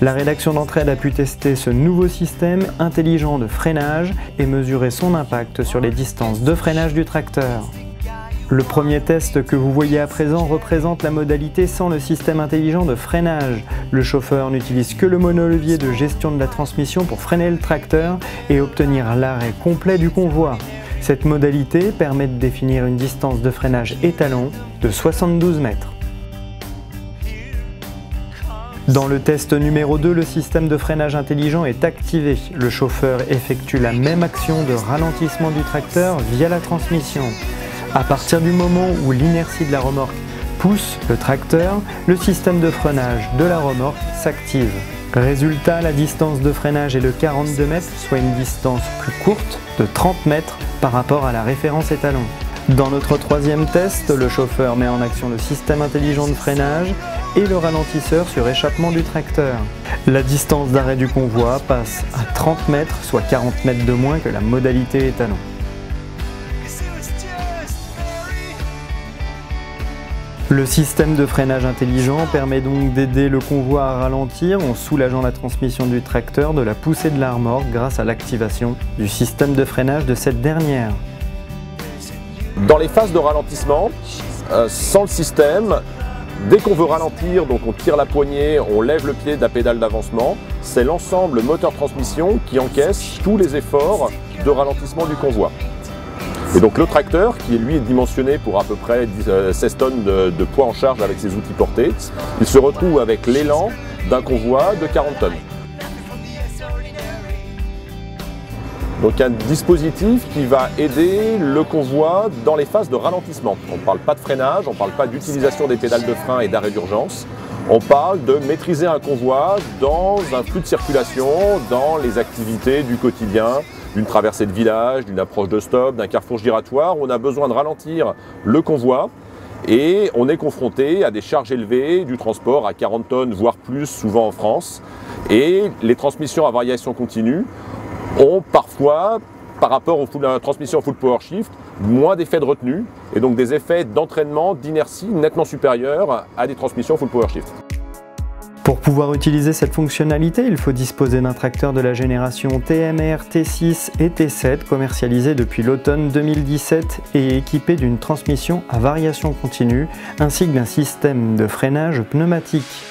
La rédaction d'entraide a pu tester ce nouveau système intelligent de freinage et mesurer son impact sur les distances de freinage du tracteur. Le premier test que vous voyez à présent représente la modalité sans le système intelligent de freinage. Le chauffeur n'utilise que le monolevier de gestion de la transmission pour freiner le tracteur et obtenir l'arrêt complet du convoi. Cette modalité permet de définir une distance de freinage étalon de 72 mètres. Dans le test numéro 2, le système de freinage intelligent est activé. Le chauffeur effectue la même action de ralentissement du tracteur via la transmission. À partir du moment où l'inertie de la remorque pousse le tracteur, le système de freinage de la remorque s'active. Résultat, la distance de freinage est de 42 mètres, soit une distance plus courte de 30 mètres par rapport à la référence étalon. Dans notre troisième test, le chauffeur met en action le système intelligent de freinage et le ralentisseur sur échappement du tracteur. La distance d'arrêt du convoi passe à 30 mètres, soit 40 mètres de moins que la modalité étalon. Le système de freinage intelligent permet donc d'aider le convoi à ralentir en soulageant la transmission du tracteur de la poussée de la remorque grâce à l'activation du système de freinage de cette dernière. Dans les phases de ralentissement, sans le système, dès qu'on veut ralentir, donc on tire la poignée, on lève le pied de la pédale d'avancement, c'est l'ensemble moteur-transmission qui encaisse tous les efforts de ralentissement du convoi. Et donc le tracteur, qui lui est dimensionné pour à peu près 16 tonnes de poids en charge avec ses outils portés, il se retrouve avec l'élan d'un convoi de 40 tonnes. Donc un dispositif qui va aider le convoi dans les phases de ralentissement. On ne parle pas de freinage, on ne parle pas d'utilisation des pédales de frein et d'arrêt d'urgence. On parle de maîtriser un convoi dans un flux de circulation, dans les activités du quotidien, d'une traversée de village, d'une approche de stop, d'un carrefour giratoire. On a besoin de ralentir le convoi et on est confronté à des charges élevées, du transport à 40 tonnes, voire plus, souvent en France. Et les transmissions à variation continue ont parfois, par rapport à la transmission full power shift, moins d'effets de retenue et donc des effets d'entraînement, d'inertie nettement supérieurs à des transmissions full power shift. Pour pouvoir utiliser cette fonctionnalité, il faut disposer d'un tracteur de la génération TMR T6 et T7 commercialisé depuis l'automne 2017 et équipé d'une transmission à variation continue ainsi que d'un système de freinage pneumatique.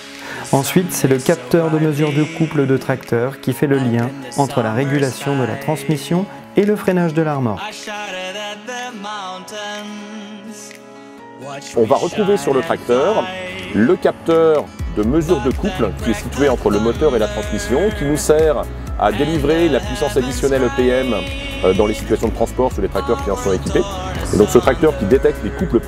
Ensuite, c'est le capteur de mesure de couple de tracteur qui fait le lien entre la régulation de la transmission et le freinage de la remorque. On va retrouver sur le tracteur le capteur de mesure de couple qui est situé entre le moteur et la transmission, qui nous sert à délivrer la puissance additionnelle EPM dans les situations de transport sur les tracteurs qui en sont équipés. Et donc ce tracteur qui détecte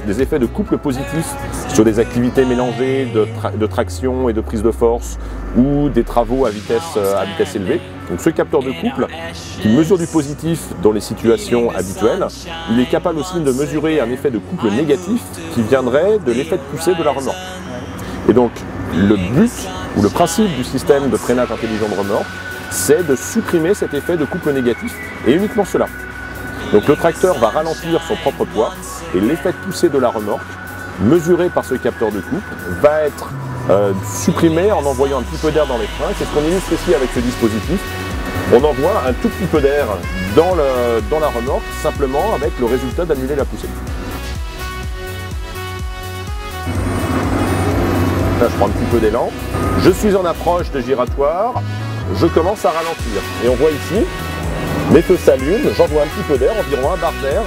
des effets de couple positifs sur des activités mélangées de traction et de prise de force ou des travaux à vitesse élevée. Donc ce capteur de couple qui mesure du positif dans les situations habituelles, il est capable aussi de mesurer un effet de couple négatif qui viendrait de l'effet de poussée de la remorque. Et donc le but ou le principe du système de freinage intelligent de remorque, c'est de supprimer cet effet de couple négatif et uniquement cela. Donc le tracteur va ralentir son propre poids et l'effet de poussée de la remorque, mesuré par ce capteur de couple, va être supprimé en envoyant un petit peu d'air dans les freins. C'est ce qu'on illustre ici avec ce dispositif. On envoie un tout petit peu d'air dans la remorque, simplement avec le résultat d'annuler la poussée. Là, je prends un petit peu d'élan. Je suis en approche de giratoire. Je commence à ralentir. Et on voit ici, mes feux s'allument, j'envoie un petit peu d'air, environ un bar d'air,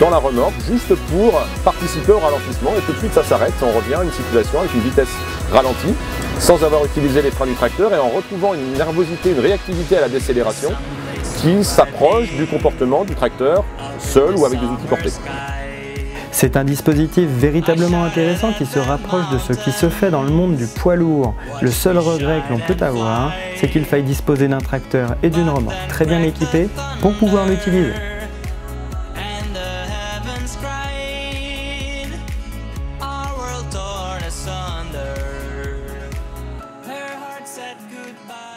dans la remorque, juste pour participer au ralentissement. Et tout de suite, ça s'arrête. On revient à une situation avec une vitesse ralentie, sans avoir utilisé les freins du tracteur et en retrouvant une nervosité, une réactivité à la décélération qui s'approche du comportement du tracteur, seul ou avec des outils portés. C'est un dispositif véritablement intéressant qui se rapproche de ce qui se fait dans le monde du poids lourd. Le seul regret que l'on peut avoir, c'est qu'il faille disposer d'un tracteur et d'une remorque très bien équipée pour pouvoir l'utiliser. Her heart said goodbye.